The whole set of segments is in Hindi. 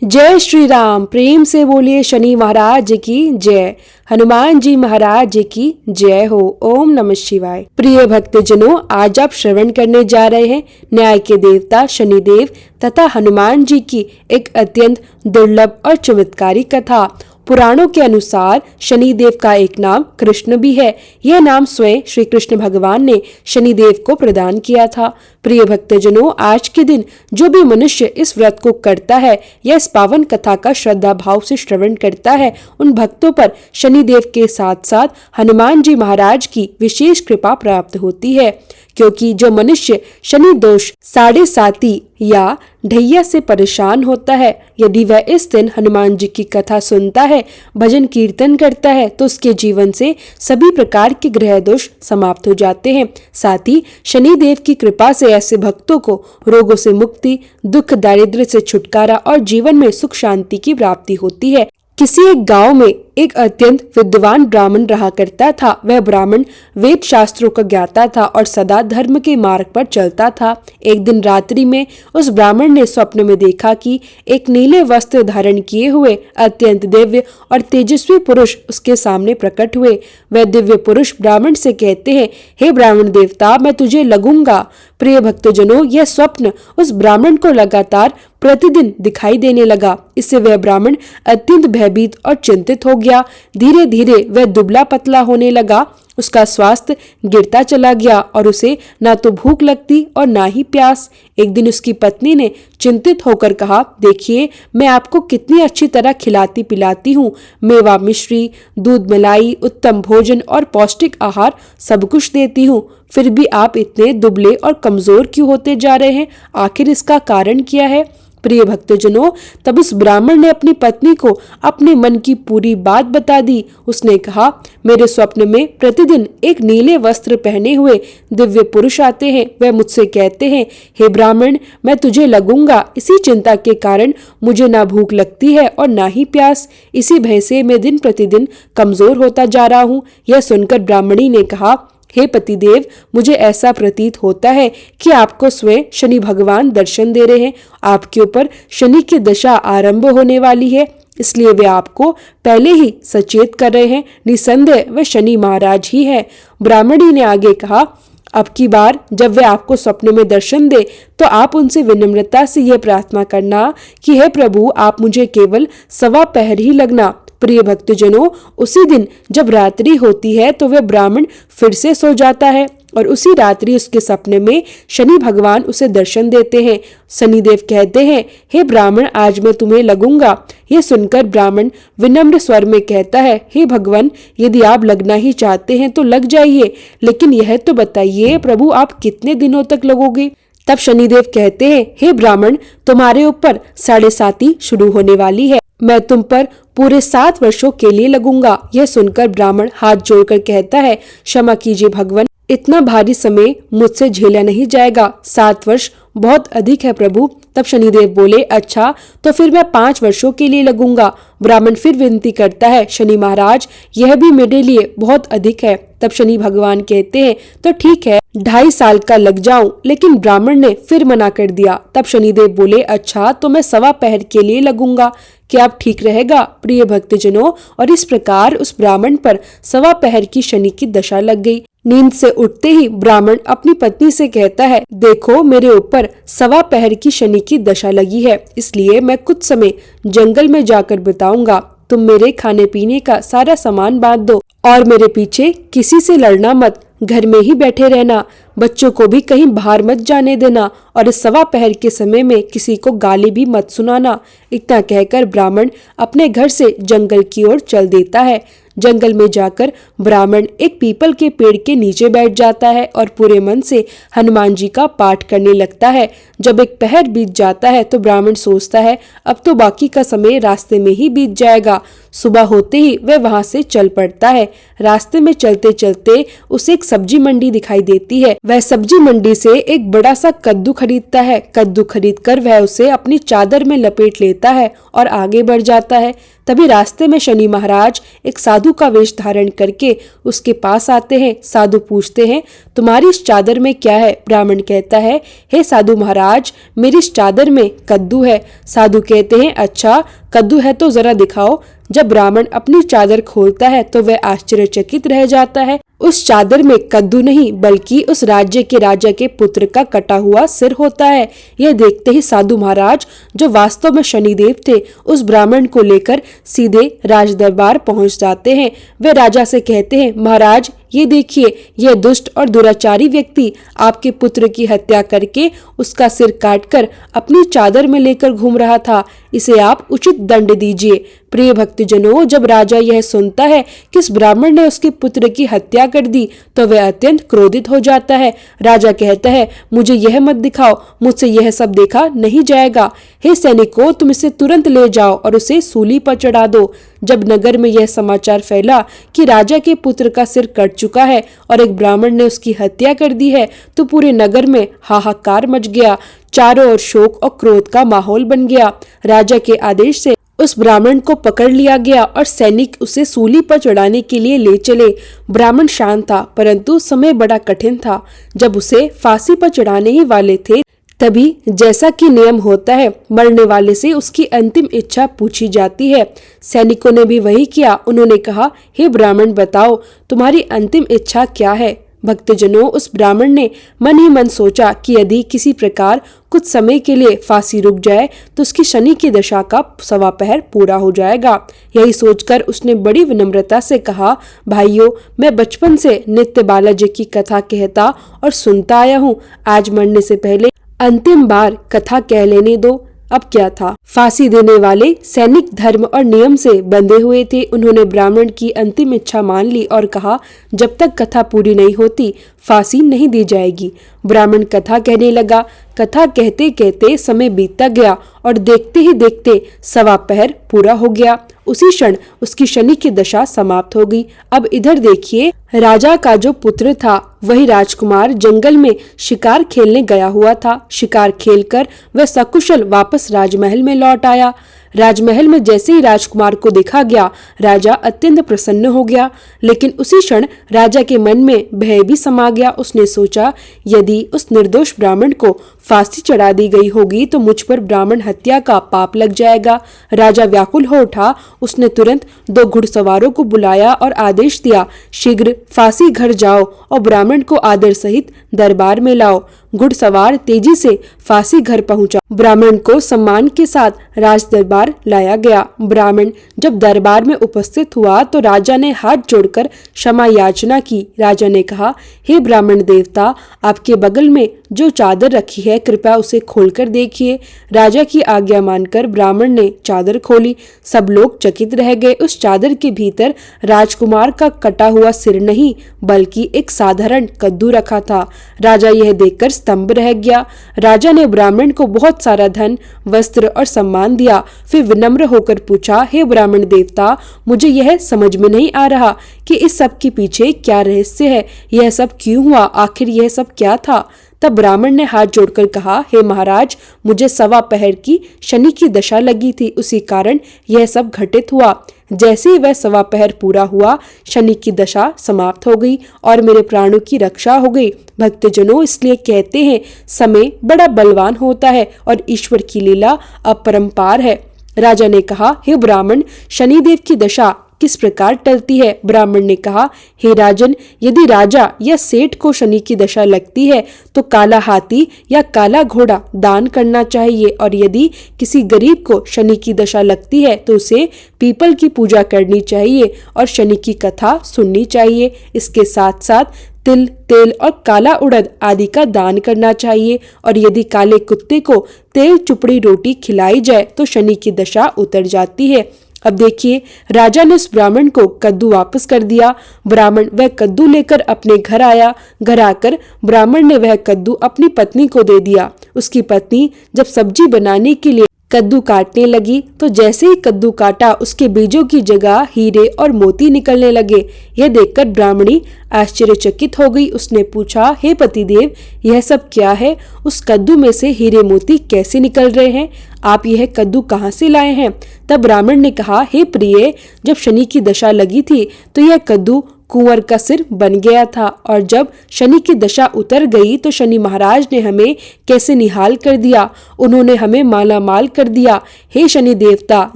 जय श्री राम। प्रेम से बोलिए शनि महाराज की जय, हनुमान जी महाराज की जय हो। ओम नमः शिवाय। प्रिय भक्तजनों, आज आप श्रवण करने जा रहे हैं न्याय के देवता शनिदेव तथा हनुमान जी की एक अत्यंत दुर्लभ और चमत्कारी कथा। पुराणों के अनुसार शनिदेव का एक नाम कृष्ण भी है। यह नाम स्वयं श्री कृष्ण भगवान ने शनिदेव को प्रदान किया था। प्रिय भक्तजनों, आज के दिन जो भी मनुष्य इस व्रत को करता है या इस पावन कथा का श्रद्धा भाव से श्रवण करता है, उन भक्तों पर शनिदेव के साथ साथ हनुमान जी महाराज की विशेष कृपा प्राप्त होती है। क्योंकि जो मनुष्य शनि दोष, साढ़े साती या ढैया से परेशान होता है, यदि वह इस दिन हनुमान जी की कथा सुनता है, भजन कीर्तन करता है, तो उसके जीवन से सभी प्रकार के ग्रह दोष समाप्त हो जाते हैं। साथ ही शनिदेव की कृपा से ऐसे भक्तों को रोगों से मुक्ति, दुख दारिद्र्य से छुटकारा और जीवन में सुख शांति की प्राप्ति होती है। किसी एक गांव में एक अत्यंत विद्वान ब्राह्मण रहा करता था। वह ब्राह्मण वेद शास्त्रों का ज्ञाता था और सदा धर्म के मार्ग पर चलता था। एक दिन रात्रि में उस ब्राह्मण ने स्वप्न में देखा कि एक नीले वस्त्र धारण किए हुए अत्यंत दिव्य और तेजस्वी पुरुष उसके सामने प्रकट हुए। वह दिव्य पुरुष ब्राह्मण से कहते हैं, हे ब्राह्मण देवता, मैं तुझे लगूंगा। प्रिय भक्तजनों, यह स्वप्न उस ब्राह्मण को लगातार प्रतिदिन दिखाई देने लगा। इससे वह ब्राह्मण अत्यंत भयभीत और चिंतित हो गया। धीरे धीरे वह दुबला पतला होने लगा। उसका स्वास्थ्य गिरता चला गया और उसे ना तो भूख लगती और ना ही प्यास। एक दिन उसकी पत्नी ने चिंतित होकर कहा, देखिए, मैं आपको कितनी अच्छी तरह खिलाती पिलाती हूँ। मेवा मिश्री, दूध मलाई, उत्तम भोजन और पौष्टिक आहार सब कुछ देती हूँ, फिर भी आप इतने दुबले और कमजोर क्यों होते जा रहे हैं? आखिर इसका कारण क्या है? प्रिय भक्तजनों, तब उस ब्राह्मण ने अपनी पत्नी को अपने मन की पूरी बात बता दी। उसने कहा, मेरे स्वप्न में प्रतिदिन एक नीले वस्त्र पहने हुए दिव्य पुरुष आते हैं। वह मुझसे कहते हैं, हे ब्राह्मण, मैं तुझे लगूंगा। इसी चिंता के कारण मुझे ना भूख लगती है और ना ही प्यास। इसी भय से मैं दिन प्रतिदिन कमजोर होता जा रहा हूँ। यह सुनकर ब्राह्मणी ने कहा, हे पतिदेव, मुझे ऐसा प्रतीत होता है कि आपको स्वयं शनि भगवान दर्शन दे रहे हैं। आपके ऊपर शनि की दशा आरंभ होने वाली है, इसलिए वे आपको पहले ही सचेत कर रहे हैं। निसंदेह वे शनि महाराज ही है। ब्राह्मणी ने आगे कहा, अब की बार जब वे आपको स्वप्न में दर्शन दे तो आप उनसे विनम्रता से यह प्रार्थना करना कि हे प्रभु, आप मुझे केवल 1.25 पहर ही लगना। प्रिय भक्तजनों, उसी दिन जब रात्रि होती है तो वह ब्राह्मण फिर से सो जाता है और उसी रात्रि उसके सपने में शनि भगवान उसे दर्शन देते हैं। शनिदेव कहते हैं, हे ब्राह्मण, आज मैं तुम्हें लगूंगा। यह सुनकर ब्राह्मण विनम्र स्वर में कहता है, हे भगवान, यदि आप लगना ही चाहते हैं तो लग जाइए, लेकिन यह तो बताइए प्रभु, आप कितने दिनों तक लगोगे? तब शनिदेव कहते हैं, हे ब्राह्मण, तुम्हारे ऊपर 7.5 शुरू होने वाली है। मैं तुम पर पूरे 7 वर्षों के लिए लगूंगा। यह सुनकर ब्राह्मण हाथ जोड़कर कहता है, क्षमा कीजिए भगवान, इतना भारी समय मुझसे झेला नहीं जाएगा। 7 वर्ष बहुत अधिक है प्रभु। तब शनिदेव बोले, अच्छा, तो फिर मैं 5 वर्षों के लिए लगूंगा। ब्राह्मण फिर विनती करता है, शनि महाराज, यह भी मेरे लिए बहुत अधिक है। तब शनि भगवान कहते हैं, तो ठीक है, 2.5 साल का लग जाऊं। लेकिन ब्राह्मण ने फिर मना कर दिया। तब शनिदेव बोले, अच्छा, तो मैं 1.25 पहर के लिए लगूंगा। क्या आप ठीक रहेगा? प्रिय भक्तजनों, और इस प्रकार उस ब्राह्मण पर 1.25 पहर की शनि की दशा लग गई। नींद से उठते ही ब्राह्मण अपनी पत्नी से कहता है, देखो, मेरे ऊपर 1.25 पहर की शनि की दशा लगी है, इसलिए मैं कुछ समय जंगल में जाकर बिताऊंगा। तुम मेरे खाने पीने का सारा सामान बांध दो और मेरे पीछे किसी से लड़ना मत। घर में ही बैठे रहना, बच्चों को भी कहीं बाहर मत जाने देना और इस 1.25 पहर के समय में किसी को गाली भी मत सुनाना। इतना कहकर ब्राह्मण अपने घर से जंगल की ओर चल देता है। जंगल में जाकर ब्राह्मण एक पीपल के पेड़ के नीचे बैठ जाता है और पूरे मन से हनुमान जी का पाठ करने लगता है। जब 1 पहर बीत जाता है तो ब्राह्मण सोचता है, अब तो बाकी का समय रास्ते में ही बीत जाएगा। सुबह होते ही वह वहां से चल पड़ता है। रास्ते में चलते चलते उसे एक सब्जी मंडी दिखाई देती है। वह सब्जी मंडी से एक बड़ा सा कद्दू खरीदता है। कद्दू खरीदकर वह उसे अपनी चादर में लपेट लेता है और आगे बढ़ जाता है। तभी रास्ते में शनि महाराज एक साधु का वेश धारण करके उसके पास आते हैं। साधु पूछते हैं, तुम्हारी इस चादर में क्या है? ब्राह्मण कहता है, हे साधु महाराज, मेरी इस चादर में कद्दू है। साधु कहते हैं, अच्छा कद्दू है तो जरा दिखाओ। जब ब्राह्मण अपनी चादर खोलता है तो वह आश्चर्यचकित रह जाता है। उस चादर में कद्दू नहीं बल्कि उस राज्य के राजा के पुत्र का कटा हुआ सिर होता है। यह देखते ही साधु महाराज, जो वास्तव में शनिदेव थे, उस ब्राह्मण को लेकर सीधे राज दरबार पहुंच जाते हैं। वे राजा से कहते हैं, महाराज ये देखिए, यह दुष्ट और दुराचारी व्यक्ति आपके पुत्र की हत्या करके उसका सिर काटकर अपनी चादर में लेकर घूम रहा था। इसे आप उचित दंड दीजिए। प्रिय भक्तजनों, जब राजा यह सुनता है कि इस ब्राह्मण ने उसके पुत्र की हत्या कर दी तो वह अत्यंत क्रोधित हो जाता है। राजा कहता है, मुझे यह मत दिखाओ, मुझसे यह सब देखा नहीं जाएगा। हे सैनिकों, तुम इसे तुरंत ले जाओ और उसे सूली पर चढ़ा दो। जब नगर में यह समाचार फैला कि राजा के पुत्र का सिर कट चुका है और एक ब्राह्मण ने उसकी हत्या कर दी है तो पूरे नगर में हाहाकार मच गया। चारों ओर शोक और क्रोध का माहौल बन गया। राजा के आदेश से उस ब्राह्मण को पकड़ लिया गया और सैनिक उसे सूली पर चढ़ाने के लिए ले चले। ब्राह्मण शांत था, परंतु समय बड़ा कठिन था। जब उसे फांसी पर चढ़ाने ही वाले थे, तभी जैसा कि नियम होता है, मरने वाले से उसकी अंतिम इच्छा पूछी जाती है। सैनिकों ने भी वही किया। उन्होंने कहा, हे ब्राह्मण, बताओ तुम्हारी अंतिम इच्छा क्या है? भक्तजनों, उस ब्राह्मण ने मन ही मन सोचा कि यदि किसी प्रकार कुछ समय के लिए फांसी रुक जाए तो उसकी शनि की दशा का 1.25 पहर पूरा हो जाएगा। यही सोचकर उसने बड़ी विनम्रता से कहा, भाइयों, मैं बचपन से नित्य बालाजी की कथा कहता और सुनता आया हूँ। आज मरने से पहले अंतिम बार कथा कह लेने दो। अब क्या था, फांसी देने वाले सैनिक धर्म और नियम से बंधे हुए थे। उन्होंने ब्राह्मण की अंतिम इच्छा मान ली और कहा, जब तक कथा पूरी नहीं होती फांसी नहीं दी जाएगी। ब्राह्मण कथा कहने लगा। कथा कहते कहते समय बीतता गया और देखते ही देखते 1.25 पहर पूरा हो गया। उसी क्षण उसकी शनि की दशा समाप्त हो गई। अब इधर देखिए, राजा का जो पुत्र था वही राजकुमार जंगल में शिकार खेलने गया हुआ था। शिकार खेलकर वह सकुशल वापस राजमहल में लौट आया। राजमहल में जैसे ही राजकुमार को देखा गया, राजा अत्यंत प्रसन्न हो गया। लेकिन उसी क्षण राजा के मन में भय भी समा गया। उसने सोचा, यदि उस निर्दोष ब्राह्मण को फांसी चढ़ा दी गई होगी तो मुझ पर ब्राह्मण हत्या का पाप लग जाएगा। राजा व्याकुल हो उठा। उसने तुरंत 2 घुड़सवारों को बुलाया और आदेश दिया, शीघ्र फांसी घर जाओ और ब्राह्मण को आदर सहित दरबार में लाओ। घुड़सवार तेजी से फांसी घर पहुंचा। ब्राह्मण को सम्मान के साथ राज दरबार लाया गया। ब्राह्मण जब दरबार में उपस्थित हुआ तो राजा ने हाथ जोड़कर क्षमा याचना की। राजा ने कहा, हे ब्राह्मण देवता, आपके बगल में जो चादर रखी है कृपया उसे खोलकर देखिए। राजा की आज्ञा मानकर ब्राह्मण ने चादर खोली। सब लोग चकित रह गए। उस चादर के भीतर राजकुमार का कटा हुआ सिर नहीं बल्कि एक साधारण कद्दू रखा था। राजा यह देखकर स्तंभ रह गया। राजा ने ब्राह्मण को बहुत सारा धन, वस्त्र और सम्मान दिया। फिर विनम्र होकर पूछा, हे ब्राह्मण देवता, मुझे यह समझ में नहीं आ रहा कि इस सब के पीछे क्या रहस्य है। यह सब क्यों हुआ? आखिर यह सब क्या था? तब ब्राह्मण ने हाथ जोड़कर कहा, हे महाराज, मुझे 1.25 पहर की शनि की दशा लगी थी, उसी कारण यह सब घटित हुआ। जैसे ही वह 1.25 पहर पूरा हुआ, शनि की दशा समाप्त हो गई और मेरे प्राणों की रक्षा हो गई। भक्तजनों, इसलिए कहते हैं समय बड़ा बलवान होता है और ईश्वर की लीला अपरंपार है। राजा ने कहा, हे ब्राह्मण, शनिदेव की दशा किस प्रकार टलती है? ब्राह्मण ने कहा, हे राजन, यदि राजा या सेठ को शनि की दशा लगती है तो काला हाथी या काला घोड़ा दान करना चाहिए, और यदि किसी गरीब को शनि की दशा लगती है तो उसे पीपल की पूजा करनी चाहिए और शनि की कथा सुननी चाहिए। इसके साथ साथ तिल, तेल और काला उड़द आदि का दान करना चाहिए, और यदि काले कुत्ते को तेल चुपड़ी रोटी खिलाई जाए तो शनि की दशा उतर जाती है। अब देखिए, राजा ने उस ब्राह्मण को कद्दू वापस कर दिया। ब्राह्मण वह कद्दू लेकर अपने घर आया। घर आकर ब्राह्मण ने वह कद्दू अपनी पत्नी को दे दिया। उसकी पत्नी जब सब्जी बनाने के लिए कद्दू काटने लगी तो जैसे ही कद्दू काटा उसके बीजों की जगह हीरे और मोती निकलने लगे। यह देखकर ब्राह्मणी आश्चर्यचकित हो गई। उसने पूछा, हे पतिदेव, यह सब क्या है? उस कद्दू में से हीरे मोती कैसे निकल रहे हैं? आप यह कद्दू कहाँ से लाए हैं? तब ब्राह्मण ने कहा, हे प्रिय, जब शनि की दशा लगी थी तो यह कद्दू कुंवर का सिर बन गया था, और जब शनि की दशा उतर गई तो शनि महाराज ने हमें कैसे निहाल कर दिया। उन्होंने हमें माला माल कर दिया। हे शनि देवता,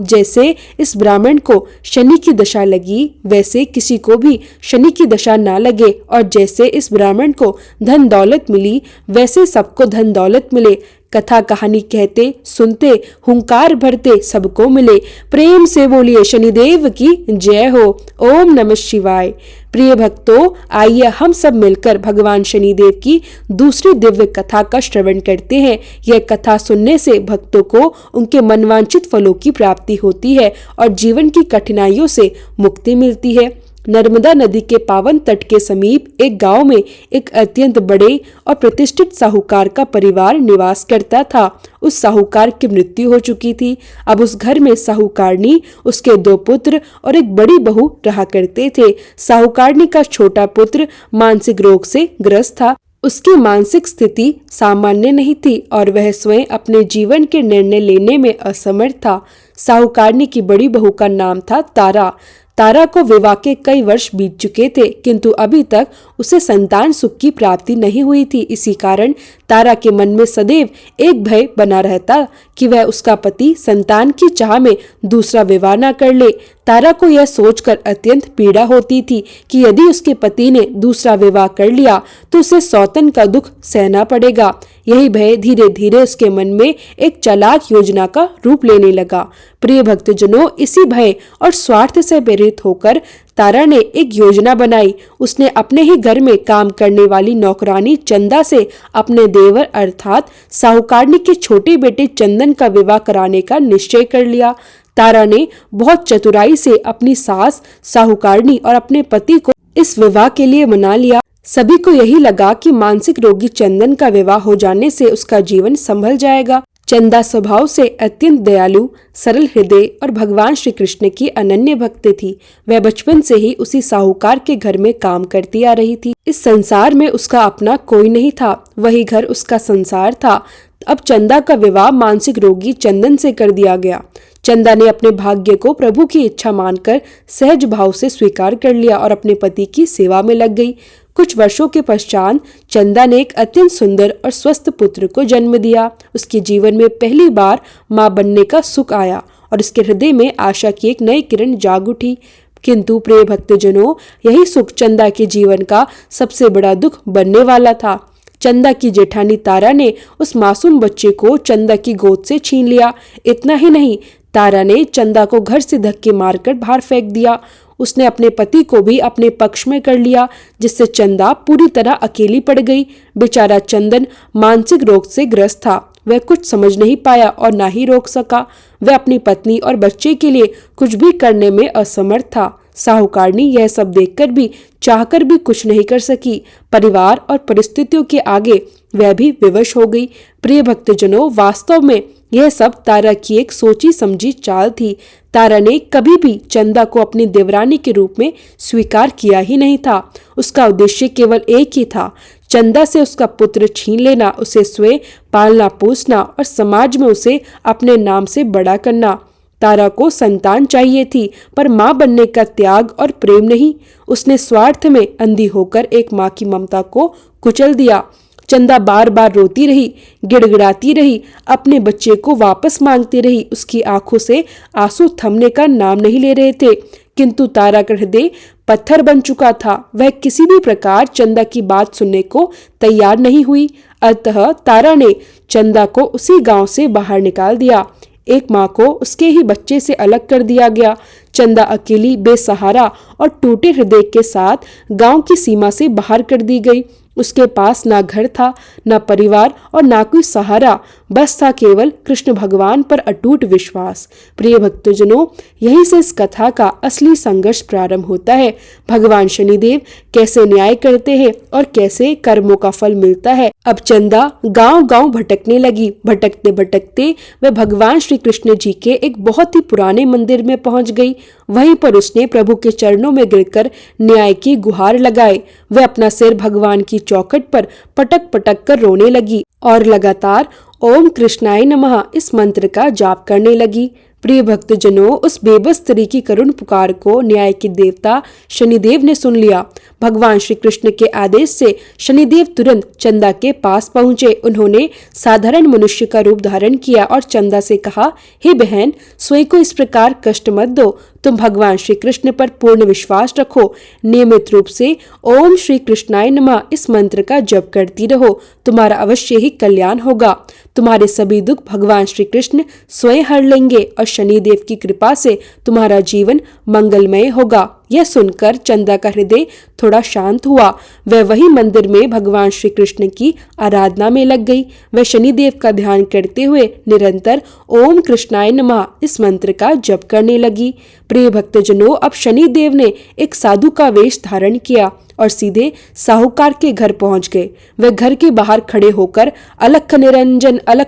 जैसे इस ब्राह्मण को शनि की दशा लगी वैसे किसी को भी शनि की दशा ना लगे, और जैसे इस ब्राह्मण को धन दौलत मिली वैसे सबको धन दौलत मिले। कथा कहानी कहते सुनते हुंकार भरते सबको मिले। प्रेम से बोलिए शनिदेव की जय हो। ओम नमः शिवाय। प्रिय भक्तों, आइए हम सब मिलकर भगवान शनिदेव की दूसरी दिव्य कथा का श्रवण करते हैं। यह कथा सुनने से भक्तों को उनके मनवांछित फलों की प्राप्ति होती है और जीवन की कठिनाइयों से मुक्ति मिलती है। नर्मदा नदी के पावन तट के समीप एक गांव में एक अत्यंत बड़े और प्रतिष्ठित साहूकार का परिवार निवास करता था। उस साहूकार की मृत्यु हो चुकी थी। अब उस घर में साहूकारनी, उसके 2 पुत्र और एक बड़ी बहू रहा करते थे। साहूकारनी का छोटा पुत्र मानसिक रोग से ग्रस्त था। उसकी मानसिक स्थिति सामान्य नहीं थी और वह स्वयं अपने जीवन के निर्णय लेने में असमर्थ था। साहूकारनी की बड़ी बहू का नाम था तारा। तारा को विवाह के कई वर्ष बीत चुके थे, किंतु अभी तक उसे संतान सुख की प्राप्ति नहीं हुई थी। इसी कारण तारा के मन में सदैव एक भय बना रहता कि वह उसका पति संतान की चाह में दूसरा विवाह न कर ले। तारा को यह सोचकर अत्यंत पीड़ा होती थी कि यदि उसके पति ने दूसरा विवाह कर लिया तो उसे सौतन का दुख सहना पड़ेगा। यही भय धीरे धीरे उसके मन में एक चालाक योजना का रूप लेने लगा। प्रिय भक्तजनों, इसी भय और स्वार्थ से प्रेरित होकर तारा ने एक योजना बनाई। उसने अपने ही घर में काम करने वाली नौकरानी चंदा से अपने देवर अर्थात साहूकारनी के छोटे बेटे चंदन का विवाह कराने का निश्चय कर लिया। तारा ने बहुत चतुराई से अपनी सास साहूकारनी और अपने पति को इस विवाह के लिए मना लिया। सभी को यही लगा कि मानसिक रोगी चंदन का विवाह हो जाने से उसका जीवन संभल जाएगा। चंदा स्वभाव से अत्यंत दयालु, सरल हृदय और भगवान श्री कृष्ण की अनन्य भक्त थी। वह बचपन से ही उसी साहूकार के घर में काम करती आ रही थी। इस संसार में उसका अपना कोई नहीं था, वही घर उसका संसार था। अब चंदा का विवाह मानसिक रोगी चंदन से कर दिया गया। चंदा ने अपने भाग्य को प्रभु की इच्छा मानकर सहज भाव से स्वीकार कर लिया और अपने पति की सेवा में लग गई। कुछ वर्षों के पश्चात चंदा ने एक अत्यंत सुंदर और स्वस्थ पुत्र को जन्म दिया। उसके जीवन में पहली बार मां बनने का सुख आया और उसके हृदय में आशा की एक नई किरण जाग उठी। किंतु प्रिय भक्तजनों, यही सुख चंदा के जीवन का सबसे बड़ा दुख बनने वाला था। चंदा की जेठानी तारा ने उस मासूम बच्चे को चंदा की गोद से छीन लिया। इतना ही नहीं, तारा ने चंदा को घर से धक्के मारकर बाहर फेंक दिया। उसने अपने पति को भी अपने पक्ष में कर लिया, जिससे चंदा पूरी तरह अकेली पड़ गई। बेचारा चंदन मानसिक रोग से ग्रस्त था। वह कुछ समझ नहीं पाया और ना ही रोक सका। वह अपनी पत्नी और बच्चे के लिए कुछ भी करने में असमर्थ था। साहूकारनी यह सब देखकर भी चाहकर भी कुछ नहीं कर सकी। परिवार और परिस्थितियों के आगे वह भी विवश हो गई। प्रिय भक्तजनों, वास्तव में यह सब तारा की एक सोची समझी चाल थी। तारा ने कभी भी चंदा को अपनी देवरानी के रूप में स्वीकार किया ही नहीं था। उसका उद्देश्य केवल एक ही था, चंदा से उसका पुत्र छीन लेना, उसे स्वयं पालना पोसना और समाज में उसे अपने नाम से बड़ा करना। तारा को संतान चाहिए थी, पर मां बनने का त्याग और प्रेम नहीं। उसने स्वार्थ में अंधी होकर एक मां की ममता को कुचल दिया। चंदा बार बार रोती रही, गिड़गिड़ाती रही, अपने बच्चे को वापस मांगती रही। उसकी आंखों से आंसू थमने का नाम नहीं ले रहे थे। किंतु तारा का हृदय पत्थर बन चुका था। वह किसी भी प्रकार चंदा की बात सुनने को तैयार नहीं हुई। अतः तारा ने चंदा को उसी गांव से बाहर निकाल दिया। एक माँ को उसके ही बच्चे से अलग कर दिया गया। चंदा अकेली, बेसहारा और टूटे हृदय के साथ गांव की सीमा से बाहर कर दी गई। उसके पास ना घर था, ना परिवार और ना कोई सहारा, बस था केवल कृष्ण भगवान पर अटूट विश्वास। प्रिय भक्तजनों, यहीं से इस कथा का असली संघर्ष प्रारंभ होता है। भगवान शनिदेव कैसे न्याय करते हैं और कैसे कर्मों का फल मिलता है। अब चंदा गांव-गांव भटकने लगी। भटकते भटकते वह भगवान श्री कृष्ण जी के एक बहुत ही पुराने मंदिर में पहुंच गई। वहीं पर उसने प्रभु के चरणों में गिरकर न्याय की गुहार लगाए। वह अपना सिर भगवान की चौखट पर पटक पटक कर रोने लगी और लगातार ओम कृष्णाय नमः इस मंत्र का जाप करने लगी। प्रिय भक्तजनों, उस बेबस स्त्री की करुण पुकार को न्याय के देवता शनिदेव ने सुन लिया। भगवान श्री कृष्ण के आदेश से शनिदेव तुरंत चंदा के पास पहुंचे। उन्होंने साधारण मनुष्य का रूप धारण किया और चंदा से कहा, हे बहन, स्वयं को इस प्रकार कष्ट मत दो। तुम भगवान श्री कृष्ण पर पूर्ण विश्वास रखो। नियमित रूप से ओम श्री कृष्णाय नमः इस मंत्र का जप करती रहो। तुम्हारा अवश्य ही कल्याण होगा। तुम्हारे सभी दुख भगवान श्री कृष्ण स्वयं हर लेंगे और शनिदेव की कृपा से तुम्हारा जीवन मंगलमय होगा। यह सुनकर चंदा का हृदय थोड़ा शांत हुआ। वह वही मंदिर में भगवान श्री कृष्ण की आराधना में लग गई। वह शनिदेव का ध्यान करते हुए निरंतर ओम कृष्णाय नमः इस मंत्र का जप करने लगी। प्रिय भक्तजनों, अब शनिदेव ने एक साधु का वेश धारण किया और सीधे साहूकार के घर पहुंच गए। वह घर के बाहर खड़े होकर अलख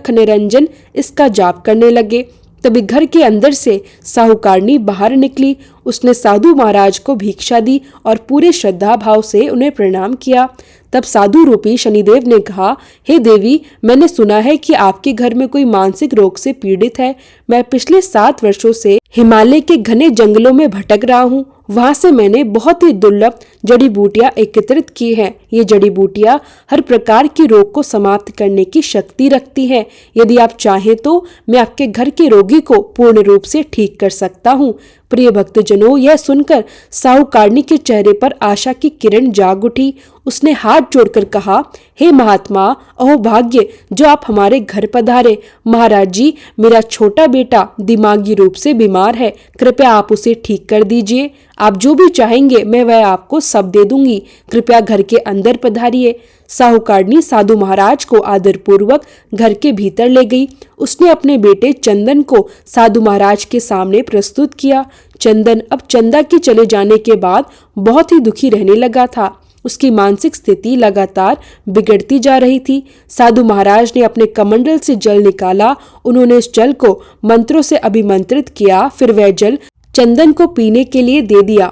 निरंजन इसका जाप करने लगे। तभी घर के अंदर से साहूकारनी बाहर निकली। उसने साधु महाराज को भिक्षा दी और पूरे श्रद्धा भाव से उन्हें प्रणाम किया। तब साधु रूपी शनिदेव ने कहा, हे देवी, मैंने सुना है कि आपके घर में कोई मानसिक रोग से पीड़ित है। मैं पिछले 7 वर्षों से हिमालय के घने जंगलों में भटक रहा हूँ। वहां से मैंने बहुत ही दुर्लभ जड़ी बूटियां एकत्रित की हैं। ये जड़ी बूटियां हर प्रकार की रोग को समाप्त करने की शक्ति रखती हैं। यदि आप चाहें तो मैं आपके घर के रोगी को पूर्ण रूप से ठीक कर सकता हूँ। प्रिय भक्तजनों, यह सुनकर साहूकारनी के चेहरे पर आशा की किरण जाग उठी। उसने हाथ जोड़कर कहा, हे महात्मा, अहो भाग्य जो आप हमारे घर पधारे। महाराज जी, मेरा छोटा बेटा दिमागी रूप से बीमार है। कृपया आप उसे ठीक कर दीजिए। आप जो भी चाहेंगे मैं वह आपको सब दे दूंगी। कृपया घर के अंदर पधारिए। साहूकारनी साधु महाराज को आदर पूर्वक घर के भीतर ले गई। उसने अपने बेटे चंदन को साधु महाराज के सामने प्रस्तुत किया। चंदन अब चंदा के चले जाने के बाद बहुत ही दुखी रहने लगा था। उसकी मानसिक स्थिति लगातार बिगड़ती जा रही थी। साधु महाराज ने अपने कमंडल से जल निकाला। उन्होंने इस जल को मंत्रों से अभिमंत्रित किया। फिर वह जल चंदन को पीने के लिए दे दिया।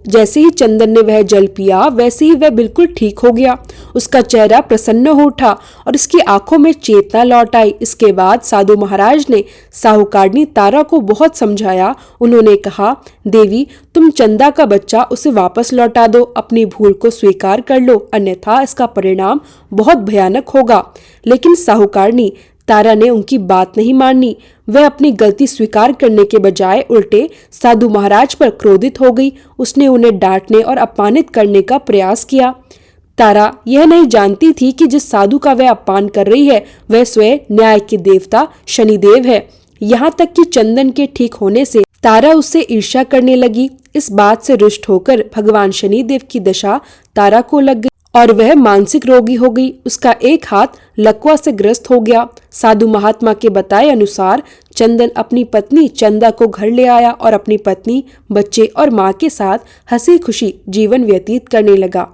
जैसे ही चंदन ने वह जल पिया, वैसे ही वह बिल्कुल ठीक हो गया। उसका चेहरा प्रसन्न हो उठा और उसकी आंखों में चेतना लौट आई। इसके बाद साधु महाराज ने साहूकारनी तारा को बहुत समझाया। उन्होंने कहा, देवी, तुम चंदा का बच्चा उसे वापस लौटा दो। अपनी भूल को स्वीकार कर लो, अन्यथा इसका परिणाम बहुत भयानक होगा। लेकिन साहूकारनी तारा ने उनकी बात नहीं मानी। वह अपनी गलती स्वीकार करने के बजाय उल्टे साधु महाराज पर क्रोधित हो गई। उसने उन्हें डांटने और अपमानित करने का प्रयास किया। तारा यह नहीं जानती थी कि जिस साधु का वह अपमान कर रही है वह स्वयं न्याय के देवता शनिदेव है। यहाँ तक कि चंदन के ठीक होने से तारा उससे ईर्ष्या करने लगी। इस बात से रुष्ट होकर भगवान शनिदेव की दशा तारा को लग गई और वह मानसिक रोगी हो गई। उसका एक हाथ लकवा से ग्रस्त हो गया। साधु महात्मा के बताए अनुसार चंदन अपनी पत्नी चंदा को घर ले आया और अपनी पत्नी, बच्चे और माँ के साथ हंसी खुशी जीवन व्यतीत करने लगा।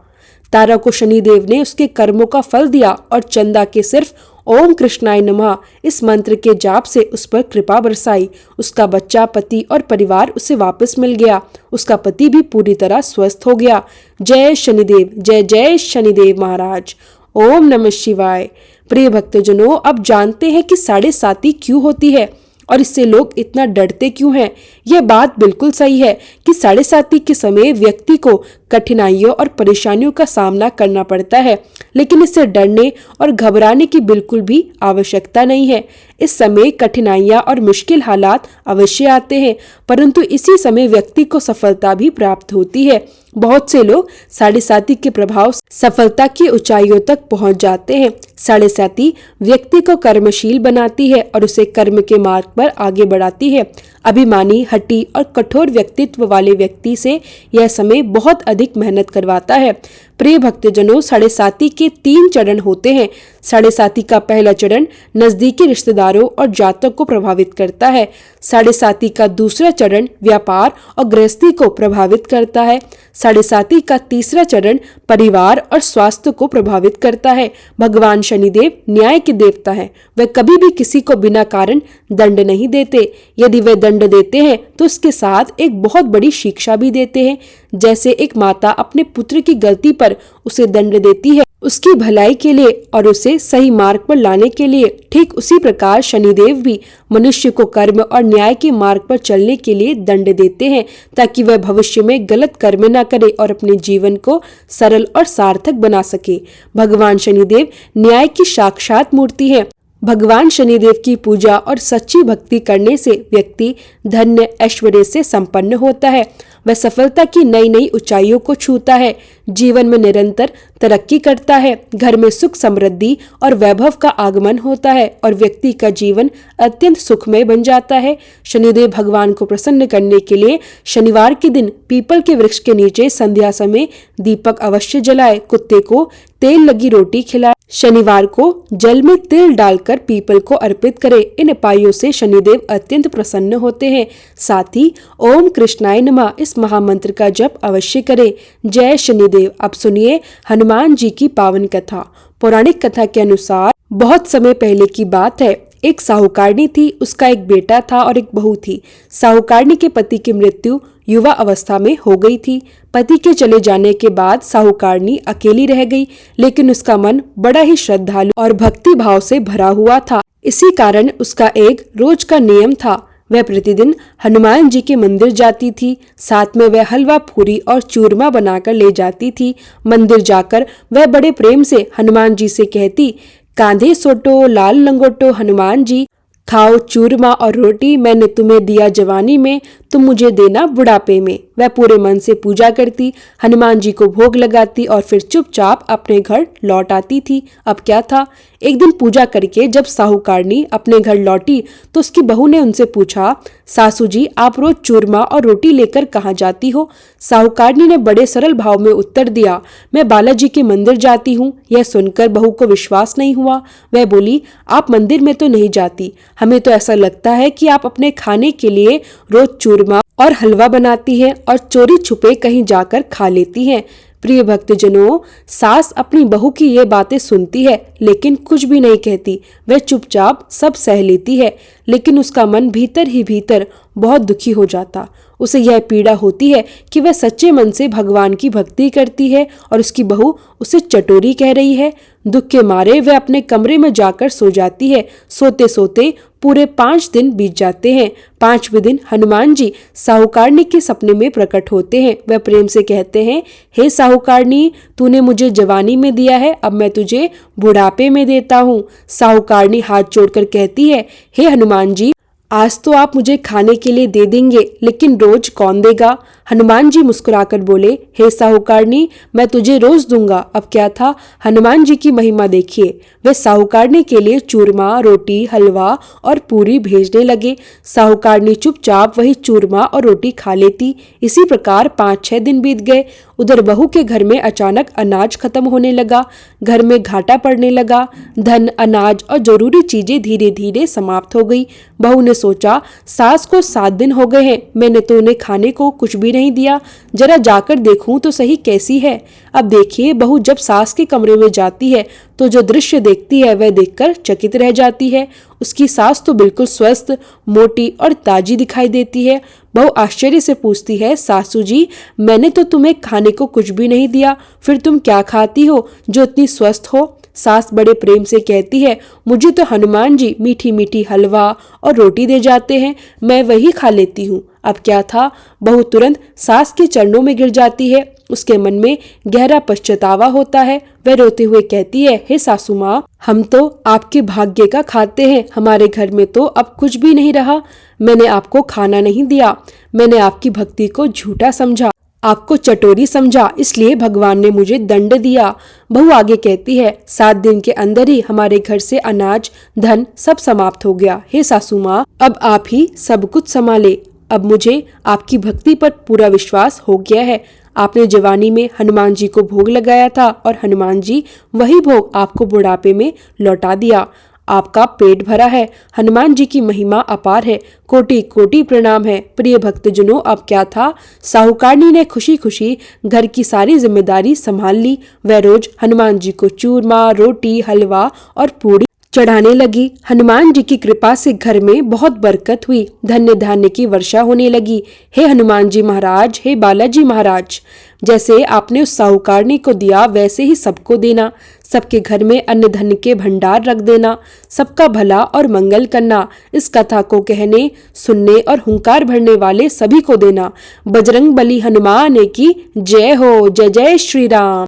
तारा को शनिदेव ने उसके कर्मों का फल दिया और चंदा के सिर्फ ओम कृष्णाय नमः इस मंत्र के जाप से उस पर कृपा बरसाई। उसका बच्चा, पति और परिवार उसे वापस मिल गया। उसका पति भी पूरी तरह स्वस्थ हो गया। जय शनिदेव, जय जय शनिदेव महाराज। ओम नमः शिवाय। प्रिय भक्तजनों, अब जानते हैं कि 7.5 क्यों होती है और इससे लोग इतना डरते क्यों हैं। यह बात बिल्कुल सही है कि 7.5 के समय व्यक्ति को कठिनाइयों और परेशानियों का सामना करना पड़ता है, लेकिन इससे डरने और घबराने की बिल्कुल भी आवश्यकता नहीं है। इस समय कठिनाइयां और मुश्किल हालात अवश्य आते हैं, परंतु इसी समय व्यक्ति को सफलता भी प्राप्त होती है। बहुत से लोग 7.5 के प्रभाव से सफलता की ऊंचाइयों तक पहुंच जाते हैं। 7.5 व्यक्ति को कर्मशील बनाती है और उसे कर्म के मार्ग पर आगे बढ़ाती है। अभिमानी, हठी और कठोर व्यक्तित्व वाले व्यक्ति से यह समय बहुत अधिक मेहनत करवाता है। प्रिय भक्तजनों, साढ़े साती के 3 चरण होते हैं। साढ़े साती का पहला चरण नजदीकी रिश्तेदारों और जातक को प्रभावित करता है। साढ़े साती का दूसरा चरण व्यापार और गृहस्थी को प्रभावित करता है। साढ़े साती का तीसरा चरण परिवार और स्वास्थ्य को प्रभावित करता है। भगवान शनिदेव न्याय के देवता है। वह कभी भी किसी को बिना कारण दंड नहीं देते। यदि वे दंड देते हैं तो उसके साथ एक बहुत बड़ी शिक्षा भी देते हैं। जैसे एक माता अपने पुत्र की गलती पर उसे दंड देती है उसकी भलाई के लिए और उसे सही मार्ग पर लाने के लिए, ठीक उसी प्रकार शनिदेव भी मनुष्य को कर्म और न्याय के मार्ग पर चलने के लिए दंड देते हैं, ताकि वह भविष्य में गलत कर्म न करे और अपने जीवन को सरल और सार्थक बना सके। भगवान शनिदेव न्याय की साक्षात मूर्ति है। भगवान शनिदेव की पूजा और सच्ची भक्ति करने से व्यक्ति धन्य ऐश्वर्य से संपन्न होता है। वह सफलता की नई नई ऊंचाइयों को छूता है, जीवन में निरंतर तरक्की करता है, घर में सुख समृद्धि और वैभव का आगमन होता है और व्यक्ति का जीवन अत्यंत सुखमय बन जाता है। शनिदेव भगवान को प्रसन्न करने के लिए शनिवार के दिन पीपल के वृक्ष के नीचे संध्या समय दीपक अवश्य जलाए, कुत्ते को तेल लगी रोटी खिलाए, शनिवार को जल में तिल डालकर पीपल को अर्पित करे। इन उपायों से शनिदेव अत्यंत प्रसन्न होते हैं। साथ ही ओम कृष्णाय नमः इस महामंत्र का जप अवश्य करें। जय शनिदेव। अब सुनिए हनुमान जी की पावन कथा। पौराणिक कथा के अनुसार बहुत समय पहले की बात है। एक साहूकारनी थी, उसका एक बेटा था और एक बहू थी। साहूकारनी के पति की मृत्यु युवा अवस्था में हो गई थी। पति के चले जाने के बाद साहूकारनी अकेली रह गई, लेकिन उसका मन बड़ा ही श्रद्धालु और भक्ति भाव से भरा हुआ था। इसी कारण उसका एक रोज का नियम था। वह प्रतिदिन हनुमान जी के मंदिर जाती थी। साथ में वह हलवा पूरी और चूरमा बनाकर ले जाती थी। मंदिर जाकर वह बड़े प्रेम से हनुमान जी से कहती, कांधे सोटो लाल लंगोटो हनुमान जी, खाओ चूरमा और रोटी, मैंने तुम्हें दिया जवानी में, तुम मुझे देना बुढ़ापे में। वह पूरे मन से पूजा करती, हनुमान जी को भोग लगाती और फिर चुपचाप अपने घर लौट आती थी। अब क्या था, एक दिन पूजा करके जब साहूकारनी अपने घर लौटी तो उसकी बहू ने उनसे पूछा, सासू जी आप रोज चूरमा और रोटी लेकर कहाँ जाती हो? साहूकारनी ने बड़े सरल भाव में उत्तर दिया, मैं बालाजी के मंदिर जाती हूँ। यह सुनकर बहू को विश्वास नहीं हुआ। वह बोली, आप मंदिर में तो नहीं जाती, हमें तो ऐसा लगता है कि आप अपने खाने के लिए रोज चूरमा और हलवा बनाती हैं और चोरी छुपे कहीं जाकर खा लेती हैं। प्रिय भक्तजनों, सास अपनी बहू की ये बातें सुनती है लेकिन कुछ भी नहीं कहती। वह चुपचाप सब सह लेती है, लेकिन उसका मन भीतर ही भीतर बहुत दुखी हो जाता। उसे यह पीड़ा होती है कि वह सच्चे मन से भगवान की भक्ति करती है और उसकी बहू उसे चटोरी कह रही है। दुख के मारे वह अपने कमरे में जाकर सो जाती है। सोते सोते पूरे 5 दिन बीत जाते हैं। 5वें दिन हनुमान जी साहूकारनी के सपने में प्रकट होते हैं। वह प्रेम से कहते हैं, हे साहूकारनी, तूने मुझे जवानी में दिया है, अब मैं तुझे बुढ़ापे में देता हूँ। साहूकारनी हाथ जोड़कर कहती है, हे हनुमान जी, आज तो आप मुझे खाने के लिए दे देंगे, लेकिन रोज कौन देगा? हनुमान जी मुस्कुराकर बोले, हे साहूकारनी, मैं तुझे रोज दूंगा। अब क्या था, हनुमान जी की महिमा देखिए। वे साहूकारनी के लिए चूरमा, रोटी, हलवा और पूरी भेजने लगे। साहूकारनी चुपचाप वही चूरमा और रोटी खा लेती। इसी प्रकार 5-6 दिन बीत गए। उधर बहू के घर में अचानक अनाज खत्म होने लगा। घर में घाटा पड़ने लगा। धन, अनाज और जरूरी चीजें धीरे धीरे समाप्त हो गई। बहू ने सोचा, सास को 7 दिन हो गए हैं, मैंने तो उन्हें खाने को कुछ भी नहीं दिया, जरा जाकर देखूं तो सही कैसी है। अब देखिए, बहू जब सास के कमरे में जाती है तो जो दृश्य देखती है वह देखकर चकित रह जाती है। उसकी सास तो बिल्कुल स्वस्थ, मोटी और ताजी दिखाई देती है। बहू आश्चर्य से पूछती है, सासू जी, मैंने तो तुम्हें खाने को कुछ भी नहीं दिया, फिर तुम क्या खाती हो जो इतनी स्वस्थ हो? सास बड़े प्रेम से कहती है, मुझे तो हनुमान जी मीठी मीठी हलवा और रोटी दे जाते हैं, मैं वही खा लेती हूँ। अब क्या था, बहू तुरंत सास के चरणों में गिर जाती है। उसके मन में गहरा पश्चातावा होता है। वह रोते हुए कहती है, हे सासू माँ, हम तो आपके भाग्य का खाते हैं, हमारे घर में तो अब कुछ भी नहीं रहा। मैंने आपको खाना नहीं दिया, मैंने आपकी भक्ति को झूठा समझा, आपको चटोरी समझा, इसलिए भगवान ने मुझे दंड दिया। बहू आगे कहती है, 7 दिन के अंदर ही हमारे घर से अनाज, धन सब समाप्त हो गया। हे सासू माँ, अब आप ही सब कुछ संभाले। अब मुझे आपकी भक्ति पर पूरा विश्वास हो गया है। आपने जवानी में हनुमान जी को भोग लगाया था और हनुमान जी वही भोग आपको बुढ़ापे में लौटा दिया। आपका पेट भरा है। हनुमान जी की महिमा अपार है। कोटि कोटि प्रणाम है। प्रिय भक्तजनों, अब क्या था, साहूकारनी ने खुशी खुशी घर की सारी जिम्मेदारी संभाल ली। वह रोज हनुमान जी को चूरमा, रोटी, हलवा और पूड़ी चढ़ाने लगी। हनुमान जी की कृपा से घर में बहुत बरकत हुई। धन्य धान्य की वर्षा होने लगी। हे हनुमान जी महाराज, हे बालाजी महाराज, जैसे आपने उस साहूकारनी को दिया वैसे ही सबको देना। सबके घर में अन्न धन के भंडार रख देना। सबका भला और मंगल करना। इस कथा को कहने, सुनने और हुंकार भरने वाले सभी को देना। बजरंग बली हनुमान की जय हो। जय जय श्री राम।